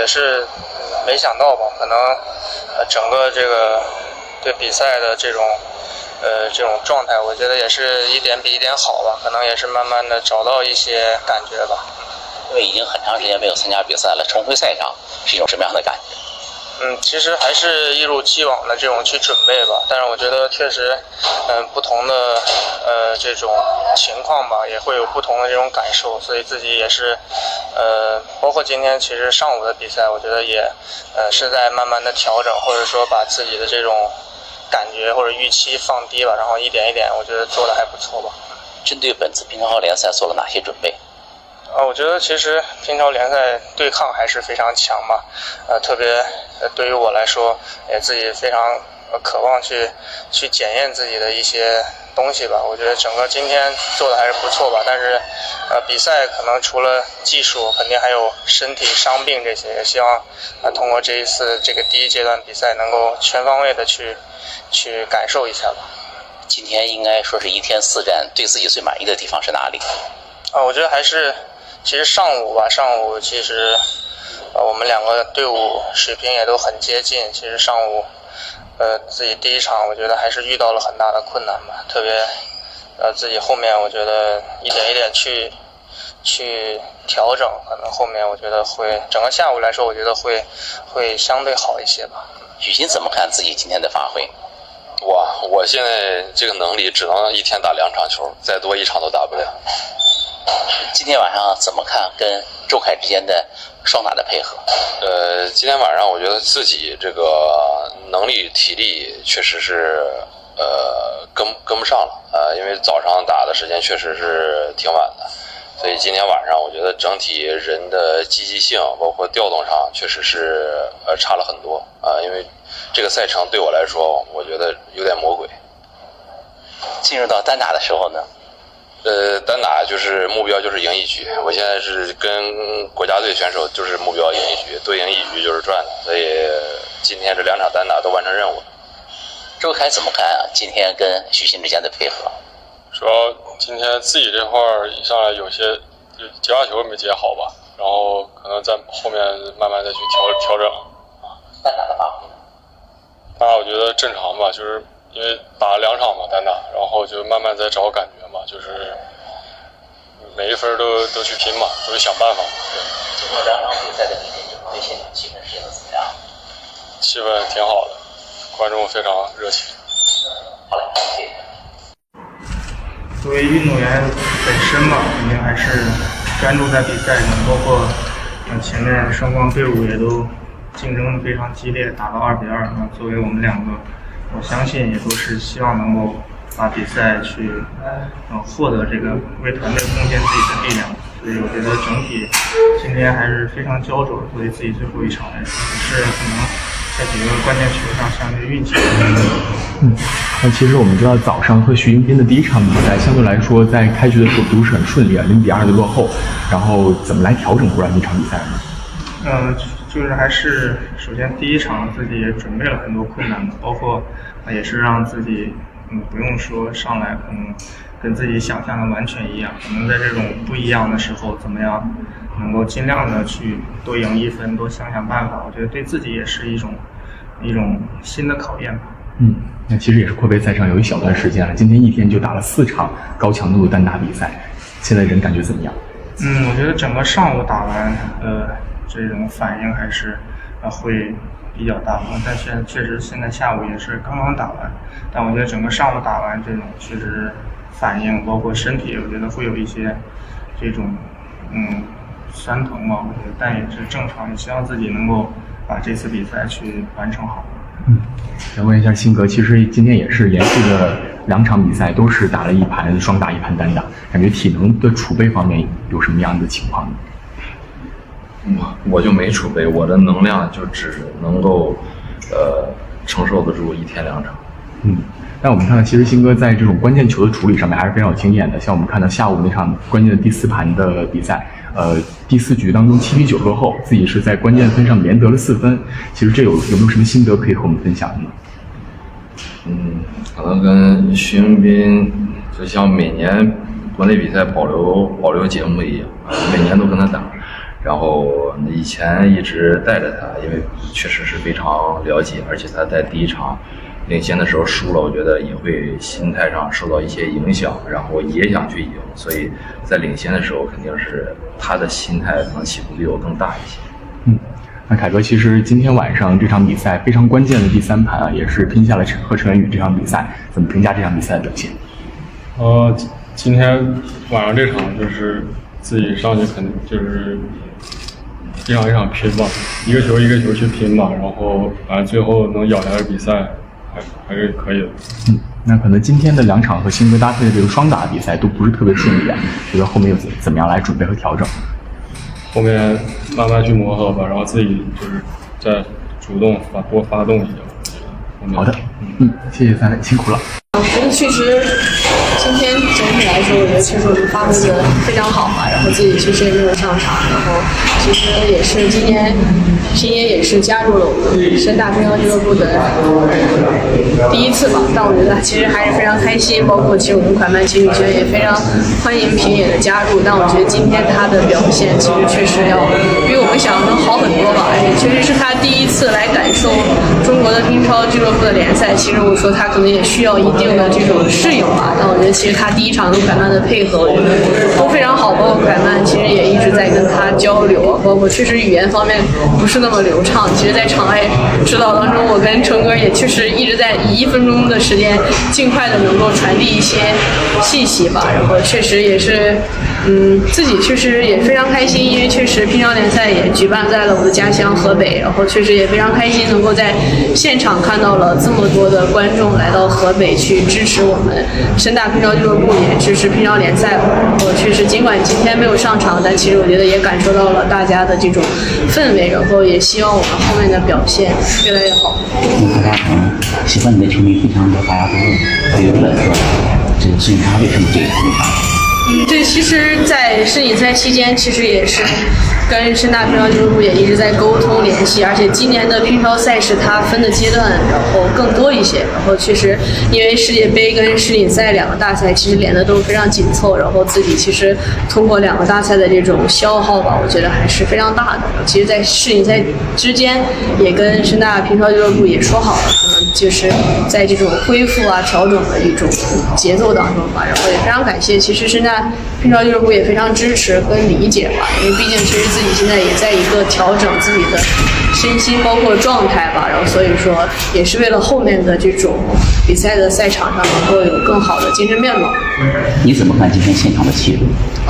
也是没想到吧，可能整个这个对比赛的这种状态，我觉得也是一点比一点好吧，可能也是慢慢的找到一些感觉吧。因为已经很长时间没有参加比赛了，重回赛场是一种什么样的感觉？其实还是一如既往的这种去准备吧，但是我觉得确实，不同的这种情况吧，也会有不同的这种感受，所以自己也是，包括今天其实上午的比赛，我觉得也是在慢慢的调整，或者说把自己的这种感觉或者预期放低吧，然后一点一点，我觉得做的还不错吧。针对本次乒超联赛做了哪些准备？我觉得其实乒超联赛对抗还是非常强嘛，特别对于我来说，也自己非常渴望去检验自己的一些东西吧。我觉得整个今天做的还是不错吧，但是比赛可能除了技术，肯定还有身体伤病这些，也希望通过这一次这个第一阶段比赛能够全方位的去感受一下吧。今天应该说是1天4战，对自己最满意的地方是哪里？我觉得还是。其实上午其实，我们两个队伍水平也都很接近。其实上午，自己第一场我觉得还是遇到了很大的困难吧，特别，自己后面我觉得一点一点去调整，可能后面我觉得会整个下午来说，我觉得会相对好一些吧。许昕怎么看自己今天的发挥？我现在这个能力只能一天打2场球，再多1场都打不了。今天晚上怎么看跟周凯之间的双打的配合？今天晚上我觉得自己这个能力体力确实是跟不上了，因为早上打的时间确实是挺晚的，所以今天晚上我觉得整体人的积极性包括调动上确实是差了很多因为这个赛程对我来说我觉得有点魔鬼。进入到单打的时候呢？单打就是目标就是赢1局，我现在是跟国家队选手就是目标赢1局，多赢1局就是赚的，所以今天这2场单打都完成任务了。周凯怎么看今天跟许昕之间的配合？主要今天自己这块一上来有些接发球没接好吧，然后可能在后面慢慢再去调整。单打的发挥呢？单打我觉得正常吧，就是因为打了2场嘛单打，然后就慢慢在找感觉嘛，就是每一分都去拼嘛，都去想办法。经过2场比赛的比拼之后，对现场气氛适应的怎么样？气氛挺好的，观众非常热情。好嘞，谢谢。作为运动员本身嘛，肯定还是专注在比赛上，包括前面双方队伍也都竞争非常激烈，打到2-2。那作为我们两个，我相信也都是希望能够把比赛去获得这个为团队贡献自己的力量。所以我觉得整体今天还是非常焦灼，作为自己最后一场来说，也是可能在几个关键球上相对运气。那其实我们知道早上和徐迎宾的第一场比赛相对来说在开局的时候不是很顺利，0-2的落后，然后怎么来调整过来那场比赛呢？就是还是首先第一场自己也准备了很多困难的，包括也是让自己不用说上来可能跟自己想象的完全一样，可能在这种不一样的时候怎么样能够尽量的去多赢1分，多想办法，我觉得对自己也是一种新的考验吧。那其实也是阔杯赛上有一小段时间了，今天一天就打了4场高强度的单打比赛，现在人感觉怎么样？我觉得整个上午打完这种反应还是会比较大嘛，但是确实现在下午也是刚刚打完，但我觉得整个上午打完这种确实反应包括身体，我觉得会有一些这种酸疼嘛，我觉得但也是正常，也希望自己能够把这次比赛去完成好。想问一下辛格，其实今天也是连续的2场比赛都是打了1盘双打1盘单打，感觉体能的储备方面有什么样的情况呢？我就没储备，我的能量就只能够承受得住1天2场。但我们看到其实辛格在这种关键球的处理上面还是非常有经验的，像我们看到下午那场关键的第4盘的比赛，第4局当中7-9落后，自己是在关键分上连得了4分，其实这有没有什么心得可以和我们分享的呢？可能跟徐迎宾就像每年国内比赛保留节目一样，每年都跟他打。然后以前一直带着他，因为确实是非常了解，而且他在第一场领先的时候输了，我觉得也会心态上受到一些影响，然后也想去赢，所以在领先的时候肯定是他的心态可能起伏比我更大一些。那凯哥，其实今天晚上这场比赛非常关键的第3盘啊，也是拼下了和陈文宇这场比赛，怎么评价这场比赛的表现？今天晚上这场就是自己上去肯定就是一场一场拼吧，一个球一个球去拼吧，然后反正最后能咬下来比赛还是可以的。那可能今天的2场和新哥搭配的这个双打的比赛都不是特别顺利，觉得后面又怎么样来准备和调整？后面慢慢去磨合吧，然后自己就是再主动多发动一点。好的，谢谢3位，辛苦了。我觉得确实，今天整体来说，我觉得确实我们发挥的非常好嘛。然后自己确实也没有上场，然后其实也是今年也是加入了我们深大乒乓俱乐部的第一次吧。但我觉得其实还是非常开心，包括其实我们快慢情侣圈也非常欢迎平野的加入。但我觉得今天他的表现其实确实要比我们想象中好很多吧，而且确实是他第一次来感受中国的乒超俱乐部的联赛。其实我说他可能也需要一定的这种适应吧，但我觉得其实他第一场跟凯曼的配合，我觉得都非常好，包括凯曼其实也一直在跟他交流，包括确实语言方面不是那么流畅。其实，在场外指导当中，我跟成哥也确实一直在以1分钟的时间，尽快的能够传递一些信息吧。然后确实也是，自己确实也非常开心，因为确实乒超联赛也举办在了我的家乡河北，然后确实也非常开心能够在现场看到了这么多的观众来到河北去支持我们深大乒超俱乐部，也支持乒超联赛。然后确实尽管今天没有上场，但其实我觉得也感受到了大家的这种氛围，然后也希望我们后面的表现越来越好。大家可能喜欢你的球迷非常多，大家都会有问说，这个孙颖莎为什么这个没上？对，其实，在世锦赛期间，其实也是跟深大乒超俱乐部也一直在沟通联系，而且今年的乒超赛事它分的阶段然后更多一些，然后确实因为世界杯跟世锦赛2个大赛其实连的都非常紧凑，然后自己其实通过2个大赛的这种消耗吧，我觉得还是非常大的。其实，在世锦赛之间也跟深大乒超俱乐部也说好了，可能就是在这种恢复啊、调整的一种节奏当中吧，然后也非常感谢，其实深大乒超俱乐部也非常支持跟理解吧，因为毕竟其实自己现在也在一个调整自己的身心包括状态吧，然后所以说也是为了后面的这种比赛的赛场上能够有更好的精神面貌。你怎么看今天现场的气氛？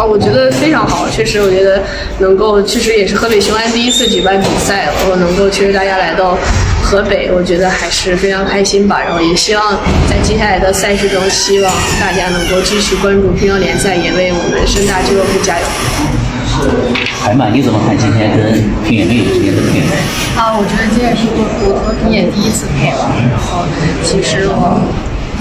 我觉得非常好，确实我觉得能够确实也是河北雄安第一次举办比赛，然后能够确实大家来到河北，我觉得还是非常开心吧。然后也希望在接下来的赛事中，希望大家能够继续关注乒超联赛，也为我们深大俱乐部加油。海曼，你怎么看今天跟平野美宇之间的配合？我觉得这也是我和平野第一次配了，然后其实我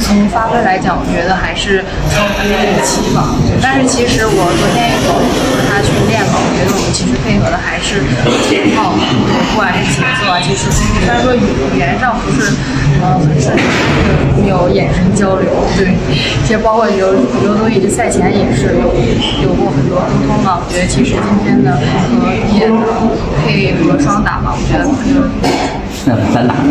从发挥来讲，我觉得还是超乎预期吧。但是其实我昨天也有和他去练嘛，我觉得我们其实配合的还是挺好的。对，不管是节奏啊，技术，虽然说语言上不是很顺利，没有眼神交流。对，其实包括有东西，赛前也是有过很多沟通嘛。我觉得其实今天的和也配合双打嘛，我觉得那单打呢？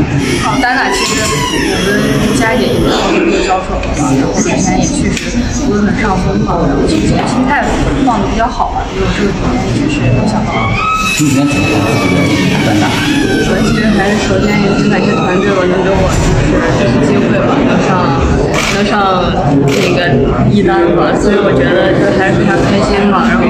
单打其实我们佳姐也是有销售的吧，然后今天也确实不是很上风嘛，然后其实心态放的比较好吧，就是这个今天确实没想到。今天怎么看这个单打？我其实还是首先也是感谢团队，我能给我就是机会吧，能上那个一单吧，所以我觉得就还是非常开心吧。然后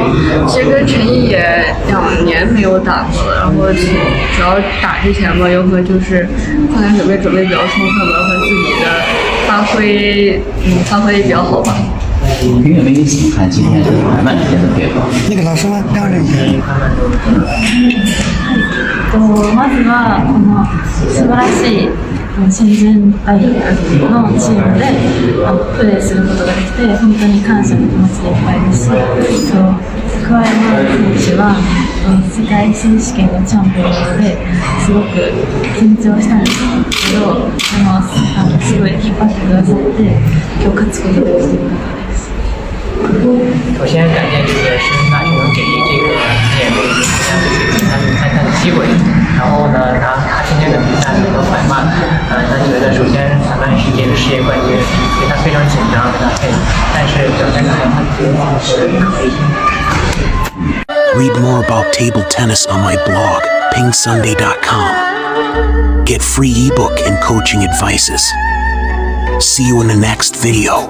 其实跟陈毅也2年没有打过了，然后主要打之前吧，又和就是后来准备比较充分吧，和自己的发挥也比较好吧。平野美宇怎么看今天跟海曼之间的配合？那个老师吗？让人まずはこの素晴らしい親善大のチームでプレーすることができて本当に感謝の気持ちでいっぱいですし、桑山選手は世界選手権のチャンピオンなのですごく緊張したんですけど、でもすごい引っ張ってくださって今日勝つことができてよかったです。首先感谢这个世乒大学能给这个也给他们参赛的机会。然后呢，他今天的比赛比较缓慢，他觉得首先裁判是这个世界冠军，所以他非常紧张，但是表现的还是可以。Read more about table tennis on my blog, pingsunday.com. Get free ebook and coaching advices. See you in the next video.